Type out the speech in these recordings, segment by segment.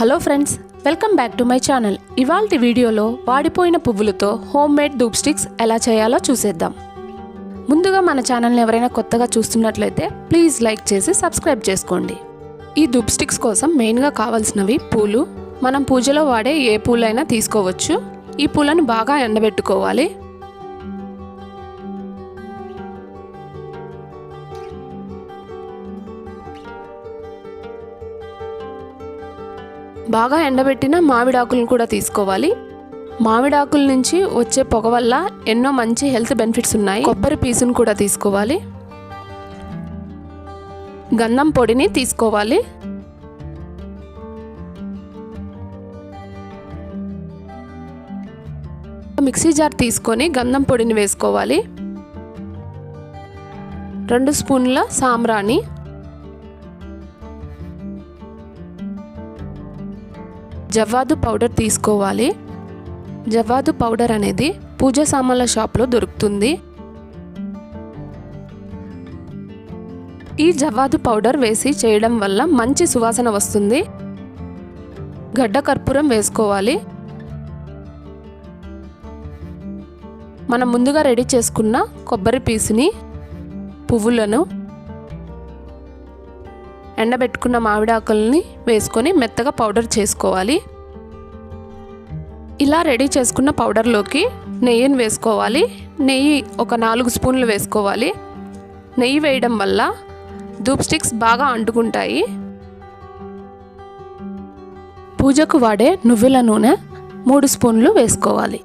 Hello friends, welcome back to my channel. ఇవాల్టి వీడియోలో వాడిపోయిన పువ్వులతో హోమ్ మేడ్ ధూప్ స్టిక్స్ ఎలా చేయాలో చూసేద్దాం. ముందుగా మన ఛానల్ని ఎవరైనా కొత్తగా చూస్తున్నట్లయితే ప్లీజ్ లైక్ చేసి సబ్స్క్రైబ్ చేసుకోండి. ఈ ధూప్ స్టిక్స్ కోసం మెయిన్గా కావాల్సినవి పూలు. మనం పూజలో వాడే ఏ పూలైనా తీసుకోవచ్చు. ఈ పూలను బాగా ఎండబెట్టుకోవాలి. బాగా ఎండబెట్టిన మామిడాకులను కూడా తీసుకోవాలి. మామిడాకుల నుంచి వచ్చే పొగ వల్ల ఎన్నో మంచి హెల్త్ బెనిఫిట్స్ ఉన్నాయి. కొబ్బరి పీసును కూడా తీసుకోవాలి. గంధం పొడిని తీసుకోవాలి. మిక్సీ జార్ తీసుకొని గంధం పొడిని వేసుకోవాలి. 2 స్పూన్ల సాంబ్రాణి, జవ్వాదు పౌడర్ తీసుకోవాలి. జవ్వాదు పౌడర్ అనేది పూజ సామాన్ల షాప్లో దొరుకుతుంది. ఈ జవ్వాదు పౌడర్ వేసి చేయడం వల్ల మంచి సువాసన వస్తుంది. గడ్డ కర్పూరం వేసుకోవాలి. మనం ముందుగా రెడీ చేసుకున్న కొబ్బరి పీసుని, పువ్వులను, ఎండబెట్టుకున్న మామిడాకుల్ని వేసుకొని మెత్తగా పౌడర్ చేసుకోవాలి. ఇలా రెడీ చేసుకున్న పౌడర్లోకి నెయ్యిని వేసుకోవాలి. నెయ్యి ఒక 4 స్పూన్లు వేసుకోవాలి. నెయ్యి వేయడం వల్ల ధూప్ స్టిక్స్ బాగా అంటుకుంటాయి. పూజకు వాడే నువ్వుల నూనె 3 స్పూన్లు వేసుకోవాలి.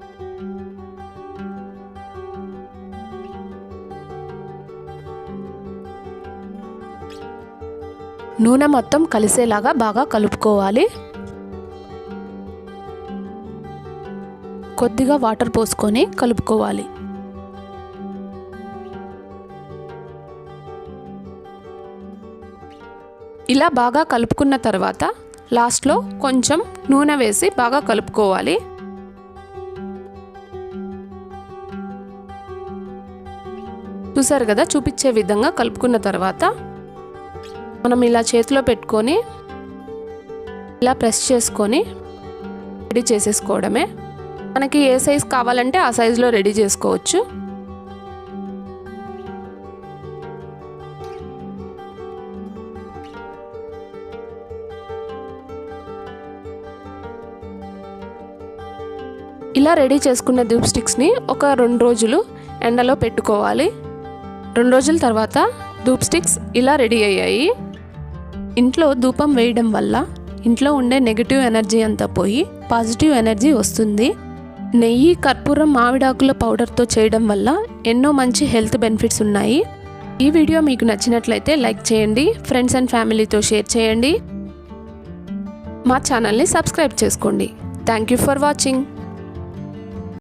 నూనె మొత్తం కలిసేలాగా బాగా కలుపుకోవాలి. కొద్దిగా వాటర్ పోసుకొని కలుపుకోవాలి. ఇలా బాగా కలుపుకున్న తర్వాత లాస్ట్లో కొంచెం నూనె వేసి బాగా కలుపుకోవాలి. చూసారు కదా, చూపించే విధంగా కలుపుకున్న తర్వాత మనం ఇలా చేతిలో పెట్టుకొని ఇలా ప్రెస్ చేసుకొని రెడీ చేసేసుకోవడమే. మనకి ఏ సైజ్ కావాలంటే ఆ సైజులో రెడీ చేసుకోవచ్చు. ఇలా రెడీ చేసుకున్న ధూప్ స్టిక్స్ని ఒక 2 రోజులు ఎండలో పెట్టుకోవాలి. 2 రోజుల తర్వాత ధూప్ స్టిక్స్ ఇలా రెడీ అయ్యాయి. ఇంట్లో ధూపం వేయడం వల్ల ఇంట్లో ఉండే నెగిటివ్ ఎనర్జీ అంతా పోయి పాజిటివ్ ఎనర్జీ వస్తుంది. నెయ్యి, కర్పూరం, మామిడాకుల పౌడర్తో చేయడం వల్ల ఎన్నో మంచి హెల్త్ బెనిఫిట్స్ ఉన్నాయి. ఈ వీడియో మీకు నచ్చినట్లయితే లైక్ చేయండి, ఫ్రెండ్స్ అండ్ ఫ్యామిలీతో షేర్ చేయండి. మా ఛానల్ని సబ్స్క్రైబ్ చేసుకోండి. Thank you for watching.